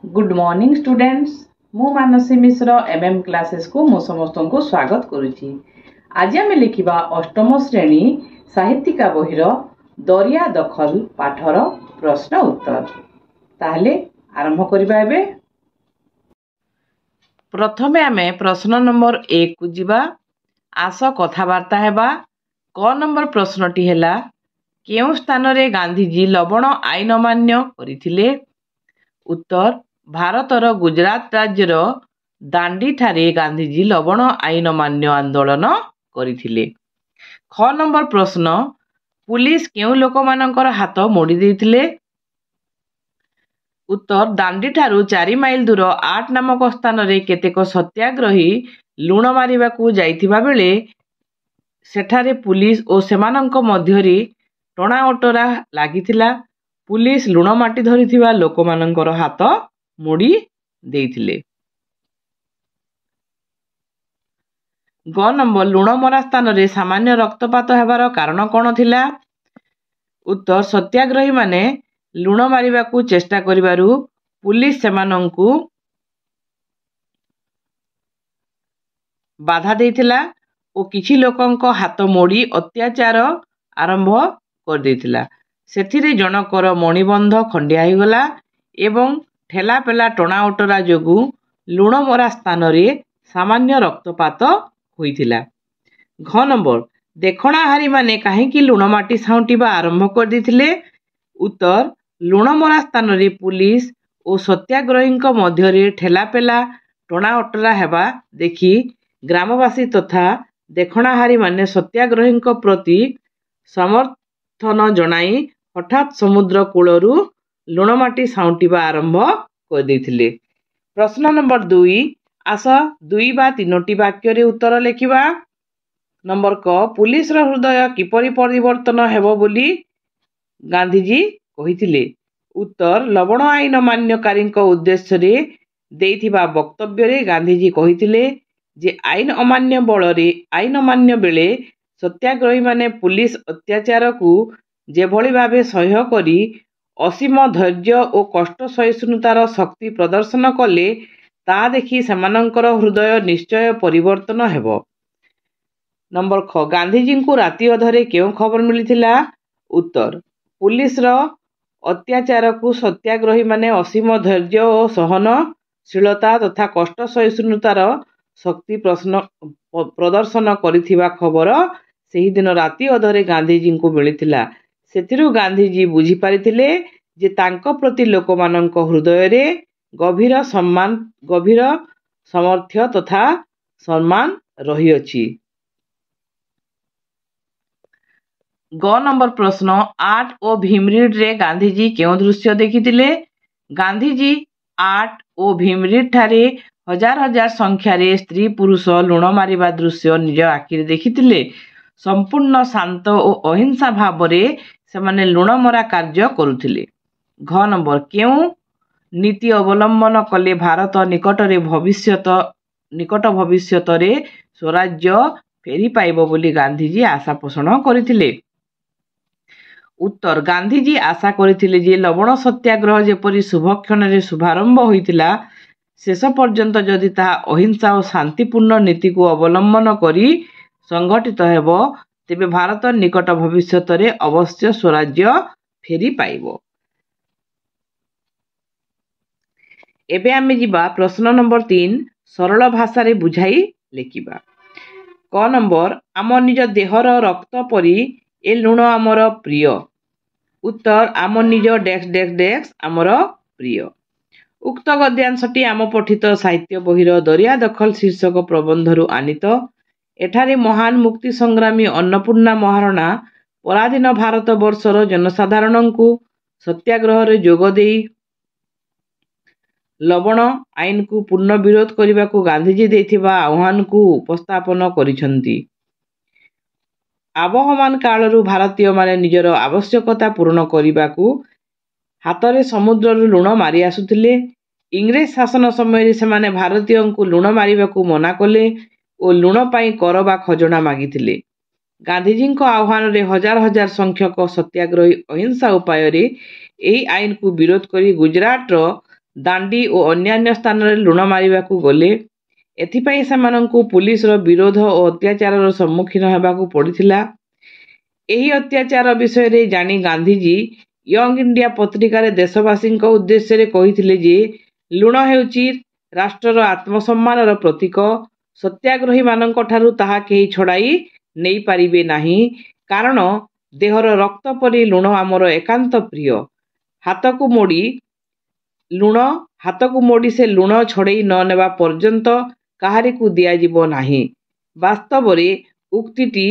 Good morning students मु मानसी मिश्र MM classes को मो समस्त को स्वागत करुछि। आज आम लिखा अष्टम श्रेणी साहित्यिका बहिर दरिया दखल पाठर प्रश्न उत्तर। ताहले आरंभ करिबा एबे। प्रथमे आमे प्रश्न नंबर 1 को जिबा। आस कथावार्ता हेबा। क नंबर प्रश्नटी हेला केउ स्थान रे गांधीजी लवण आईन अमान्य करिथिले। उत्तर भारतर गुजरात राज्यर दांडी ठारे गांधीजी लवण आईन अमान्य आंदोलन करिथिले। ख नंबर प्रश्न पुलिस केउ लोकमानंकर हाथ मोड़ी देइथिले। उत्तर दांडी ठारू 4 माइल दूर 8 नामक स्थान रे केतेक सत्याग्रही लुण मारिबाकू जाइथिबा बेले सेठारे पुलिस ओ सेमानंक मध्यरे टणा ओटरा लागिथिला। पुलिस लुण माटी धरिथिबा लोकमानंकर हाथ मोड़ी देइथिले। ग नंबर लुण मरा स्थान रे सामान्य रक्तपात हेबार कारण कोन थिला। उत्तर सत्याग्रही माने लुण मारिबाकू चेष्टा करिबारु पुलिस सेमानंकू बाधा देइथिला ओ किछि लोकंक हाथ मोड़ी अत्याचार आरंभ कर देइथिला। सेथिरे जनकर मणिबंध खंडिया होगला एवं ठेला पेला टणा ओटरा जोगु लुण मरा स्थान रे सामान्य रक्तपात होइथिला। घ नंबर देखणाहारी माने काहेकि लुण माटी साउंटिबा आरंभ कर देइथिले। उत्तर लुण मरा स्थान रे पुलिस ओ सत्याग्रहींक मध्यरे ठेला पेला टणा ओटरा हेबा देखि ग्रामवासी तथा देखणाहारी माने सत्याग्रहींक प्रति समर्थन जणाई हठात समुद्र कूलरू लुण माटी साउंटिबा आरंभ कर देइथिले। प्रश्न नंबर 2 आस 2 बा 3टी वाक्य रे उत्तर लिखिबा। नंबर क पुलिस रो हृदय किपरि परिवर्तन हेबो बोली गांधीजी कहिथिले। उत्तर लवण आईन अमान्यकारींक उद्देश्य रे देइथिबा वक्तव्य रे गांधीजी कहिथिले जे आईन अमान्य बेले सत्याग्रही माने पुलिस अत्याचार को जेभली भावे सह्य करी असीम धैर्य और कष्ट सहिष्णुतार शक्ति प्रदर्शन कले ता देखि सेमानंकर हृदय निश्चय परिवर्तन हेबो। नंबर ख गांधीजी को राति अधरे केउ खबर मिलिथिला। उत्तर पुलिस रो अत्याचार को सत्याग्रही माने असीम धैर्य और सहनशीलता तथा कष्ट सहिष्णुतार शक्ति प्रदर्शन करिथिबा खबर सेही दिन राति अधरे गांधीजी को मिलिथिला। सेथिरु गांधीजी बुझी पारिथिले जे तांको प्रति लोकमानंक हृदय रे गभीर समर्थ्य तथा सम्मान रही अछि। ग नंबर प्रश्न 8 ओ भीमरीड रे गांधीजी केउ दृश्य देखिथिले। गांधीजी 8 ओ भीमरीड ठारे हजार हजार संख्यारे स्त्री पुरुष लुण मारिबा दृश्य निज आखिरे देखिथिले। संपूर्ण शांत और अहिंसा भावरे सेमाने लुण मरा कार्य करुथिले। घ नंबर केउ नीति अवलंबन कले भारत निकट भविष्यत रे स्वराज्य फेरी पाइबो बोली गांधीजी आशा पोषण करिथिले। उत्तर गांधीजी आशा करिथिले जे लवण सत्याग्रह जेपरि शुभक्षण रे शुभारंभ होइतिला शेष पर्यंत जदि ताहा अहिंसा और शांतिपूर्ण नीति को अवलंबन करी संगठित हेबो तेबे भारत निकट भविष्यत रे अवश्य स्वराज्य फेरी पाइबो। एबे आमे जिबा प्रश्न नंबर 3 सरल भाषा रे बुझाई लेखिबा। क नंबर आम निज देहर रक्त परी ए लुण आमर प्रिय। उत्तर आम निज डेक्स डेक्स डेक्स आमर प्रिय। उक्त गद्यांशटी आम पठित साहित्य बहिर दरिया दखल शीर्षक प्रबंधरू आनीत। एठारे महान मुक्ति संग्रामी अन्नपूर्णा महाराणा पराधीन भारत वर्षर जनसाधारण को सत्याग्रह रे जोग देई लवण आईन को पूर्ण विरोध करने को गांधीजी देथिबा आह्वान को उपस्थापन करिसंती। आबहमान कालरू भारतीय माने निजर आवश्यकता पूर्ण करने को हाथरे समुद्र लुण मारी आसुथिले। इंग्रेज शासन समय से माने भारतीय को लुण मारिबा को मना कले और लुण पाई कर बा खजना मागिथिले। गांधीजी आह्वान रे हजार हजार संख्यक सत्याग्रही अहिंसा उपाय रे एही आईन को विरोध करी गुजरात रो ଦାଣ୍ଡି ଓ ଅନ୍ୟାନ୍ୟ ସ୍ଥାନରେ ଲୁଣ ମାରିବାକୁ ଗଲେ। ଏଥିପାଇଁ ସେମାନଙ୍କୁ ପୁଲିସର ବିରୋଧ ଓ ଅତ୍ୟାଚାରର ସମ୍ମୁଖୀନ ହେବାକୁ ପଡ଼ିଥିଲା। ଏହି ଅତ୍ୟାଚାର ବିଷୟରେ ଜାଣି ଗାନ୍ଧିଜୀ ୟଙ୍ଗ ଇଣ୍ଡିଆ ପତ୍ରିକାରେ ଦେଶବାସୀଙ୍କ ଉଦ୍ଦେଶ୍ୟରେ କହିଥିଲେ ଯେ ଲୁଣ ହେଉଛି ରାଷ୍ଟ୍ରର ଆତ୍ମସମ୍ମାନର ପ୍ରତୀକ। ସତ୍ୟାଗ୍ରହୀମାନଙ୍କ ଠାରୁ ତାହା କେହି ଛଡ଼ାଇ ନେଇପାରିବେ ନାହିଁ, କାରଣ ଦେହର ରକ୍ତ ପରି ଲୁଣ ଆମର ଏକାନ୍ତ ପ୍ରିୟ। ହାତକୁ ମୋଡ଼ି ସେ ଲୁଣ ଛଡ଼େଇ ନ ନେବା ପର୍ଯ୍ୟନ୍ତ କାହାରିକୁ ଦିଆଯିବ ନାହିଁ। ବାସ୍ତବରେ ଉକ୍ତିଟି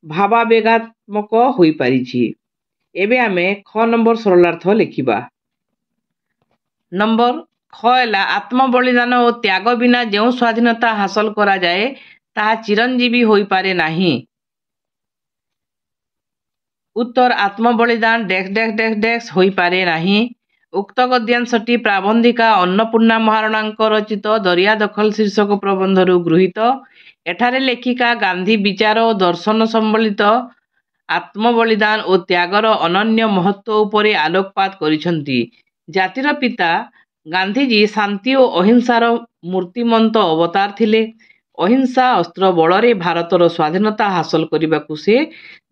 ଭାବାବେଗାତ୍ମକ ହୋଇପାରିଛି। ଏବେ ଆମେ ଖ ନମ୍ବର ସରଳାର୍ଥ ଲେଖିବା। ନମ୍ବର ଖ ହେଲା ଆତ୍ମବଳିଦାନ ଓ ତ୍ୟାଗ ବିନା ଯେଉଁ ସ୍ୱାଧୀନତା ହାସଲ କରାଯାଏ ତାହା ଚିରଞ୍ଜୀବୀ ହୋଇପାରେ ନାହିଁ। ଉତ୍ତର ଆତ୍ମବଳିଦାନ ହୋଇପାରେ ନାହିଁ। ଉକ୍ତ ଗଦ୍ୟାଂଶଟି ପ୍ରାବନ୍ଧିକା ଅନ୍ନପୂର୍ଣ୍ଣା ମହାରଣାଙ୍କ ରଚିତ ଦରିଆ ଦଖଲ ଶୀର୍ଷକ ପ୍ରବନ୍ଧରୁ ଗୃହୀତ। ଏଠାରେ ଲେଖିକା ଗାନ୍ଧୀ ବିଚାର ଓ ଦର୍ଶନ ସମ୍ବଳିତ ଆତ୍ମବଳିଦାନ ଓ ତ୍ୟାଗର ଅନନ୍ୟ ମହତ୍ତ୍ୱ ଉପରେ ଆଲୋକପାତ କରିଛନ୍ତି। ଜାତିର ପିତା ଗାନ୍ଧିଜୀ ଶାନ୍ତି ଓ ଅହିଂସାର ମୂର୍ତ୍ତିମନ୍ତ ଅବତାର ଥିଲେ। ଅହିଂସା ଅସ୍ତ୍ର ବଳରେ ଭାରତର ସ୍ୱାଧୀନତା ହାସଲ କରିବାକୁ ସେ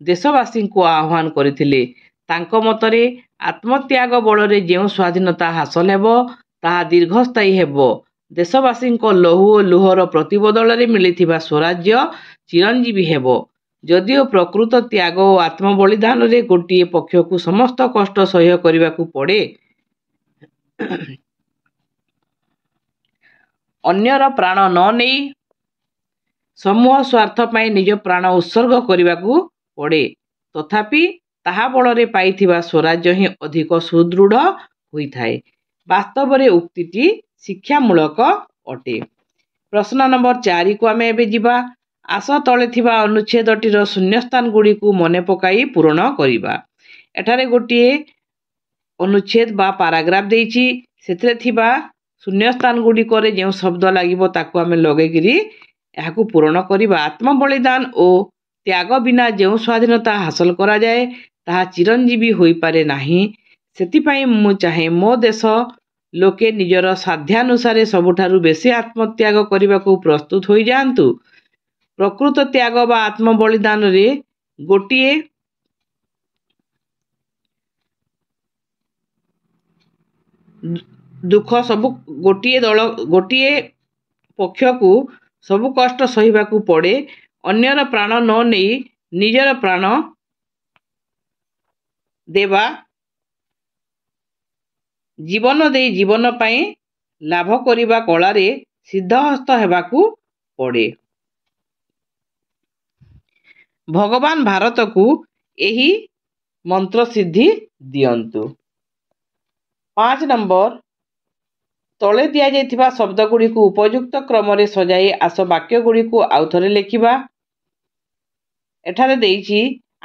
ଦେଶବାସୀଙ୍କୁ ଆହ୍ୱାନ କରିଥିଲେ। ତାଙ୍କ ମତରେ ଆତ୍ମତ୍ୟାଗ ବଳରେ ଯେଉଁ ସ୍ୱାଧୀନତା ହାସଲ ହେବ ତାହା ଦୀର୍ଘସ୍ଥାୟୀ ହେବ। ଦେଶବାସୀଙ୍କ ଲହୁ ଓ ଲୁହର ପ୍ରତିବଦଳରେ ମିଳିଥିବା ସ୍ୱରାଜ୍ୟ ଚିରଞ୍ଜୀବୀ ହେବ। ଯଦିଓ ପ୍ରକୃତ ତ୍ୟାଗ ଓ ଆତ୍ମବଳିଦାନରେ ଗୋଟିଏ ପକ୍ଷକୁ ସମସ୍ତ କଷ୍ଟ ସହ୍ୟ କରିବାକୁ ପଡ଼େ, ଅନ୍ୟର ପ୍ରାଣ ନ ନେଇ ସମୂହ ସ୍ୱାର୍ଥ ପାଇଁ ନିଜ ପ୍ରାଣ ଉତ୍ସର୍ଗ କରିବାକୁ ପଡ଼େ, ତଥାପି ତାହା ବଳରେ ପାଇଥିବା ସ୍ୱରାଜ୍ୟ ହିଁ ଅଧିକ ସୁଦୃଢ଼ ହୋଇଥାଏ। ବାସ୍ତବରେ ଉକ୍ତିଟି ଶିକ୍ଷାମୂଳକ ଅଟେ। ପ୍ରଶ୍ନ ନମ୍ବର 4କୁ ଆମେ ଏବେ ଯିବା। ଆସ ତଳେ ଥିବା ଅନୁଚ୍ଛେଦଟିର ଶୂନ୍ୟସ୍ଥାନଗୁଡ଼ିକୁ ମନେ ପକାଇ ପୂରଣ କରିବା। ଏଠାରେ ଗୋଟିଏ ଅନୁଚ୍ଛେଦ ବା ପାରାଗ୍ରାଫ ଦେଇଛି। ସେଥିରେ ଥିବା ଶୂନ୍ୟସ୍ଥାନଗୁଡ଼ିକରେ ଯେଉଁ ଶବ୍ଦ ଲାଗିବ ତାକୁ ଆମେ ଲଗେଇକିରି ଏହାକୁ ପୂରଣ କରିବା। ଆତ୍ମବଳିଦାନ ଓ ତ୍ୟାଗ ବିନା ଯେଉଁ ସ୍ୱାଧୀନତା ହାସଲ କରାଯାଏ ତାହା ଚିରଞ୍ଜୀବୀ ହୋଇପାରେ ନାହିଁ। ସେଥିପାଇଁ ମୁଁ ଚାହେଁ ମୋ ଦେଶ ଲୋକେ ନିଜର ସାଧ୍ୟାନୁସାରେ ସବୁଠାରୁ ବେଶୀ ଆତ୍ମତ୍ୟାଗ କରିବାକୁ ପ୍ରସ୍ତୁତ ହୋଇଯାଆନ୍ତୁ। ପ୍ରକୃତ ତ୍ୟାଗ ବା ଆତ୍ମବଳିଦାନରେ ଗୋଟିଏ ପକ୍ଷକୁ ସବୁ କଷ୍ଟ ସହିବାକୁ ପଡ଼େ। ଅନ୍ୟର ପ୍ରାଣ ନ ନେଇ ନିଜର ପ୍ରାଣ ଦେବା, ଜୀବନ ଦେଇ ଜୀବନ ପାଇଁ ଲାଭ କରିବା କଳାରେ ସିଦ୍ଧହସ୍ତ ହେବାକୁ ପଡ଼େ। ଭଗବାନ ଭାରତକୁ ଏହି ମନ୍ତ୍ର ସିଦ୍ଧି ଦିଅନ୍ତୁ। 5 ନମ୍ବର ତଳେ ଦିଆଯାଇଥିବା ଶବ୍ଦଗୁଡ଼ିକୁ ଉପଯୁକ୍ତ କ୍ରମରେ ସଜାଇ ଆସ ବାକ୍ୟଗୁଡ଼ିକୁ ଆଉଥରେ ଲେଖିବା। ଏଠାରେ ଦେଇଛି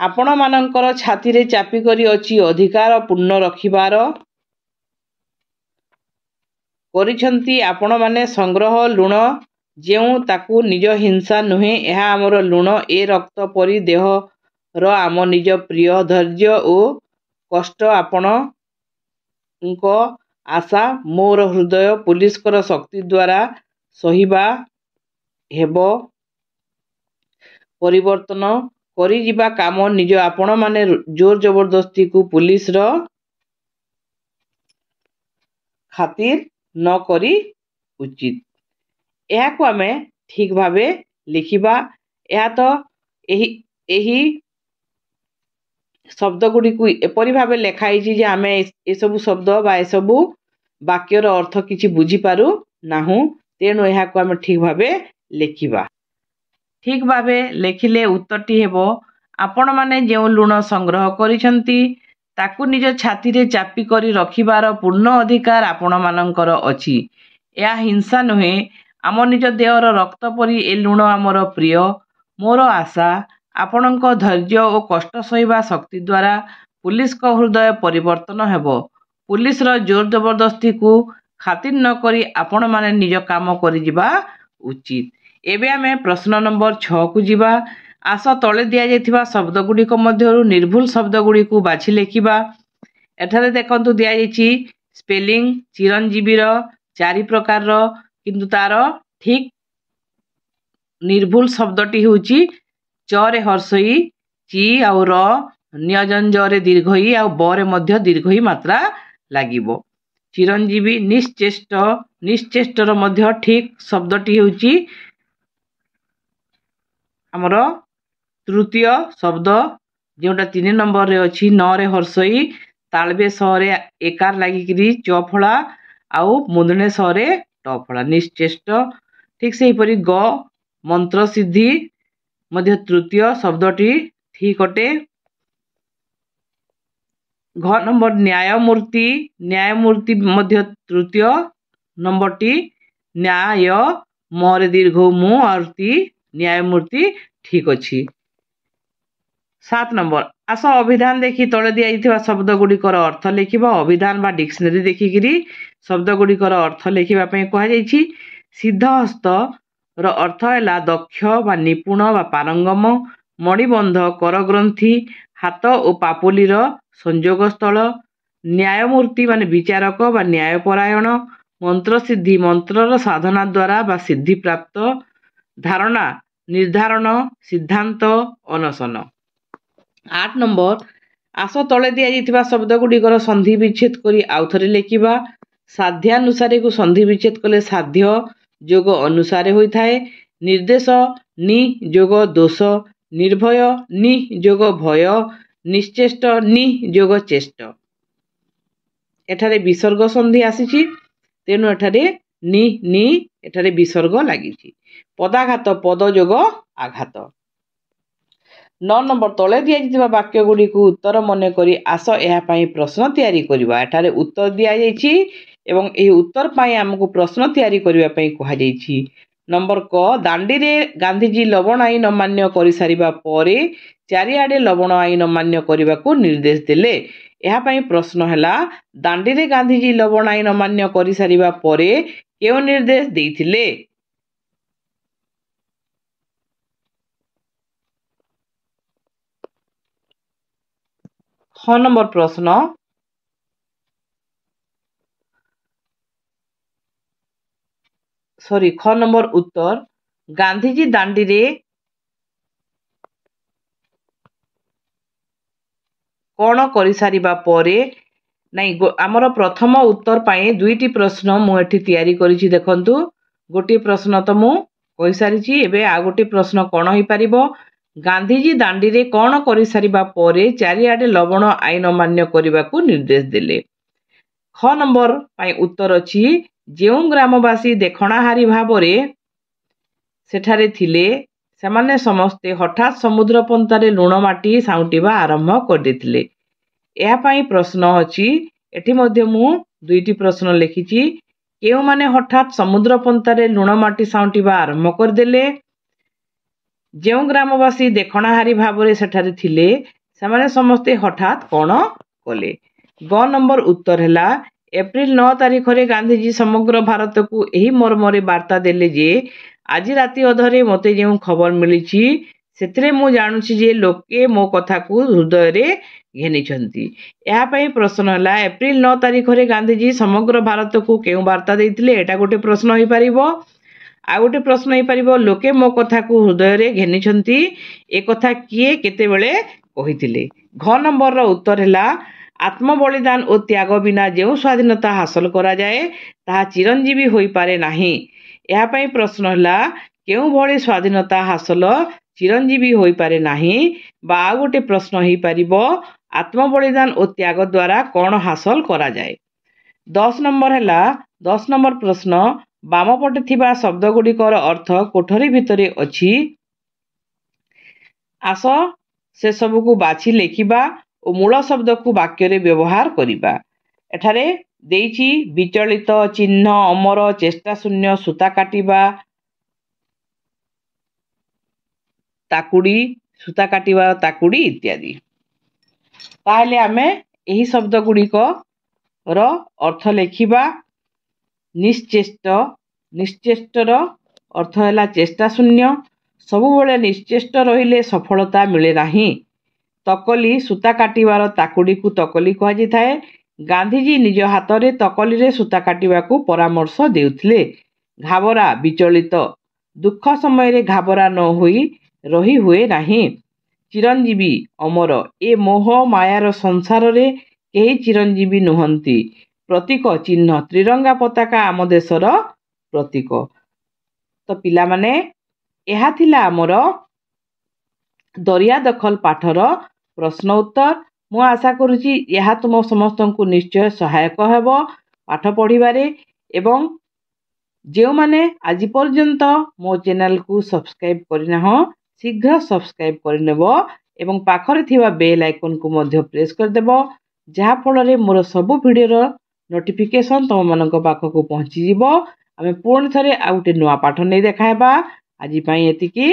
ଆପଣମାନଙ୍କର ଛାତିରେ ଚାପିକରି ଅଛି ଅଧିକାର ପୂର୍ଣ୍ଣ ରଖିବାର। କରିଛନ୍ତି ଆପଣମାନେ ସଂଗ୍ରହ ଲୁଣ ଯେଉଁ ତାକୁ ନିଜ ହିଂସା ନୁହେଁ, ଏହା ଆମର ଲୁଣ ଏ ରକ୍ତ ପରି ଦେହର ଆମ ନିଜ ପ୍ରିୟ। ଧୈର୍ଯ୍ୟ ଓ କଷ୍ଟ ଆପଣଙ୍କ ଆଶା ମୋର ହୃଦୟ ପୁଲିସଙ୍କର ଶକ୍ତି ଦ୍ୱାରା ସହିବା ହେବ। ପରିବର୍ତ୍ତନ କରିଯିବା କାମ ନିଜ ଆପଣମାନେ ଜୋର ଜବରଦସ୍ତିକୁ ପୁଲିସର ଖାତିର ନ କରି ଉଚିତ। ଏହାକୁ ଆମେ ଠିକ୍ ଭାବେ ଲେଖିବା। ଏହି ଶବ୍ଦଗୁଡ଼ିକୁ ଏପରି ଭାବେ ଲେଖା ହେଇଛି ଯେ ଆମେ ଏସବୁ ଶବ୍ଦ ବା ଏସବୁ ବାକ୍ୟର ଅର୍ଥ କିଛି ବୁଝିପାରୁ ନାହୁଁ। ତେଣୁ ଏହାକୁ ଆମେ ଠିକ୍ ଭାବେ ଲେଖିବା। ଠିକ୍ ଭାବେ ଲେଖିଲେ ଉତ୍ତରଟି ହେବ ଆପଣମାନେ ଯେଉଁ ଲୁଣ ସଂଗ୍ରହ କରିଛନ୍ତି ତାକୁ ନିଜ ଛାତିରେ ଚାପି କରି ରଖିବାର ପୂର୍ଣ୍ଣ ଅଧିକାର ଆପଣମାନଙ୍କର ଅଛି। ଏହା ହିଂସା ନୁହେଁ, ଆମ ନିଜ ଦେହର ରକ୍ତ ପରି ଏ ଲୁଣ ଆମର ପ୍ରିୟ। ମୋର ଆଶା ଆପଣଙ୍କ ଧୈର୍ଯ୍ୟ ଓ କଷ୍ଟ ସହିବା ଶକ୍ତି ଦ୍ୱାରା ପୁଲିସଙ୍କ ହୃଦୟ ପରିବର୍ତ୍ତନ ହେବ। ପୁଲିସର ଜୋର ଜବରଦସ୍ତିକୁ ଖାତିର ନ କରି ଆପଣମାନେ ନିଜ କାମ କରିଯିବା ଉଚିତ। ଏବେ ଆମେ ପ୍ରଶ୍ନ ନମ୍ବର 6କୁ ଯିବା। ଆସ ତଳେ ଦିଆଯାଇଥିବା ଶବ୍ଦଗୁଡ଼ିକ ମଧ୍ୟରୁ ନିର୍ଭୁଲ ଶବ୍ଦଗୁଡ଼ିକୁ ବାଛି ଲେଖିବା। ଏଠାରେ ଦେଖନ୍ତୁ ଦିଆଯାଇଛି स्पेलिंग चिरंजीवीर 4 प्रकार किंतु तार ठीक निर्भुल शब्दटी होची चरे हर्षई ची आउ र न्यजंजरे दीर्घई आउ बरे मध्य दीर्घई मात्रा लागिबो। चिरंजीवी निश्चेष्ट निश्चेष्टर मध्य ठीक शब्दटी होची हमरो तृतीय शब्द जोटा 3 नंबर रे अछि न रे हर्षई तालबे सरे एकार लागिकरी चफळा आउ मुदने सरे टफळा निश्चेष्ट। ठीक से परी ग मंत्र सिद्धि मध्य तृतीय शब्दटी ठीक अटे। घ नंबर न्यायमूर्ति न्यायमूर्ति मध्य तृतीय नंबरटी न्याय मोरे दीर्घ मु आरती न्यायमूर्ति ठीक अछि। 7 नंबर आस अभिधान देखि तळे दिया शब्द गुड़िकर अर्थ लिखिबा। अभिधान बा डिक्शनरी देखिकिरी शब्द गुड़िकर अर्थ लिखिबा पई कहा जायछि। सिद्धहस्त र अर्थ है दक्ष बा निपुण बा पारंगम। मणिबंध करग्रंथि हाथ और पापुलीर संयोग स्थल। न्यायमूर्ति माने विचारक बा न्यायपरायण। मंत्र सिद्धि मंत्रर साधना द्वारा बा सिद्धि प्राप्त। धारणा निर्धारण सिद्धांत अनशन। 8 नंबर आस तले दिया शब्द गुड़िकर संधि विच्छेद करी आउथरे लिखिबा। साध्यानुसारे को संधि विच्छेद कले साध्य जोग अनुसारे होइथाए। निर्देश नि जोग दोष। निर्भय नि जोग भय। निश्चेष्ट नि जोग चेष्ट। एठारे विसर्ग संधि आसीछि तेनु एठारे नि एठारे विसर्ग लागिछि। पदाघात पद जोग आघात। 9 नंबर तले दिया वाक्य गुड़ी को उत्तर मन करी आस यह प्रश्न तैयारी करिबा। एठारे उत्तर दिया जायछि एवं एही उत्तर पाई हमको प्रश्न तैयारी करिबा पई कहा जायछि। नंबर क दांडी रे गांधीजी लवण आईन अमान्य करि सारिबा परे चारिआडे लवण आईन अमान्य करिबा को निर्देश देले। यह पई प्रश्न हैला दांडी रे गांधीजी लवण आईन अमान्य करि सारिबा परे केउ निर्देश देइथिले। ख नंबर प्रश्न ख नंबर उत्तर गांधीजी दांडी रे कौन कर सारिबा परे नहीं आमर प्रथम उत्तर पाई दुईटी प्रश्न मुझे तैयारी करिछि। देखंतु गोटे प्रश्न तो मु कहि सारिछि एबे आ गोटे प्रश्न कौन होई परिबो। गांधीजी दांडी रे कौन कर सारिबा परे चारिआडे लवण आईन अमान्य करने को निर्देश देले। ख नंबर पाई उत्तर अछि जेउ ग्रामवासी देखणाहारी भावरे सेठारे थिले सेमाने समस्ते हठात समुद्र पंतारे लुण माटी साउंटिबा आरंभ कर देथिले। एहा पाई प्रश्न अछि एठी मध्ये मु दुईटी प्रश्न लिखिछि। केउ माने हठात समुद्र पंतारे लुण माटी साउंटिबा आरंभ कर देले। जेउ ग्रामवासी देखणाहारी भावरे सेठारे थिले सेमाने समस्ते हठात कौन कले। ग नंबर उत्तर हैला एप्रिल 9 तारिख रे गांधीजी समग्र भारत को यही मर्मरे वार्ता देले जे आज राति अधरे मते जो खबर मिली से मु जानुछि जे लोके मो कथा को हृदय रे घेनिछंती। यह पई प्रश्न हैला एप्रिल 9 तारिख रे गांधीजी समग्र भारत को केउ वार्ता देइथिले। एटा गोटे प्रश्न होई परिबो। आ गोटे प्रश्न होई परिबो लोके मो कथा को हृदय रे घेनिछंती ए कथा किए केते बेले कहिथिले। घ नंबर रो उत्तर हैला आत्म बलिदान और त्याग बिना जो स्वाधीनता हासिल करा जाए ताहा चिरंजीवी होई पारे नाही। यह पई प्रश्न हैला केउ भली स्वाधीनता हासिल चिरंजीवी होई पारे नाही। बा गोटे प्रश्न होई परिबो आत्म बलिदान और त्याग द्वारा कौन हासिल करा जाए। 10 नंबर हैला 10 नंबर प्रश्न बाम पटे थिबा शब्द गुड़िकर अर्थ कोठरी भितरे अछि। आस से सब को बाछि लेखिबा और मूल शब्द को वाक्य रे व्यवहार करिबा। एठारे देइछि विचलित चिन्ह अमर चेष्टा शून्य सूता काटिबा ताकुड़ी सूता काटिबा ताकुड़ी इत्यादि। ताहले आमे एही शब्द गुड़िक रो अर्थ लेखिबा। निश्चेष्ट निश्चेष्टर अर्थ हैला चेष्टा शून्य। सबुबले निश्चेष्ट रहिले सफलता मिले नाही। तकली सूता काटिबार ताकुड़ी को तकली कहा जाय थाए। ଗାନ୍ଧିଜୀ ନିଜ ହାତରେ ତକଲିରେ ସୂତା କାଟିବାକୁ ପରାମର୍ଶ ଦେଉଥିଲେ। ଘାବରା ବିଚଳିତ। ଦୁଃଖ ସମୟରେ ଘାବରା ନ ହୋଇ ରହି ହୁଏ ନାହିଁ। ଚିରଞ୍ଜୀବୀ ଅମର। ଏ ମୋହ ମାୟାର ସଂସାରରେ କେହି ଚିରଞ୍ଜୀବୀ ନୁହନ୍ତି। ପ୍ରତୀକ ଚିହ୍ନ। ତ୍ରିରଙ୍ଗା ପତାକା ଆମ ଦେଶର ପ୍ରତୀକ। ତ ପିଲାମାନେ, ଏହା ଥିଲା ଆମର ଦରିଆ ଦଖଲ ପାଠର ପ୍ରଶ୍ନ ଉତ୍ତର। ମୁଁ ଆଶା କରୁଛି ଏହା ତୁମ ସମସ୍ତଙ୍କୁ ନିଶ୍ଚୟ ସହାୟକ ହେବ ପାଠ ପଢ଼ିବାରେ। ଏବଂ ଯେଉଁମାନେ ଆଜି ପର୍ଯ୍ୟନ୍ତ ମୋ ଚ୍ୟାନେଲକୁ ସବସ୍କ୍ରାଇବ୍ କରିନାହଁ, ଶୀଘ୍ର ସବସ୍କ୍ରାଇବ୍ କରିନେବ ଏବଂ ପାଖରେ ଥିବା ବେଲ୍ ଆଇକନ୍କୁ ମଧ୍ୟ ପ୍ରେସ୍ କରିଦେବ, ଯାହାଫଳରେ ମୋର ସବୁ ଭିଡ଼ିଓର ନୋଟିଫିକେସନ୍ ତୁମମାନଙ୍କ ପାଖକୁ ପହଞ୍ଚିଯିବ। ଆମେ ପୁଣି ଥରେ ଆଉ ଗୋଟେ ନୂଆ ପାଠ ନେଇ ଦେଖା ହେବା। ଆଜି ପାଇଁ ଏତିକି।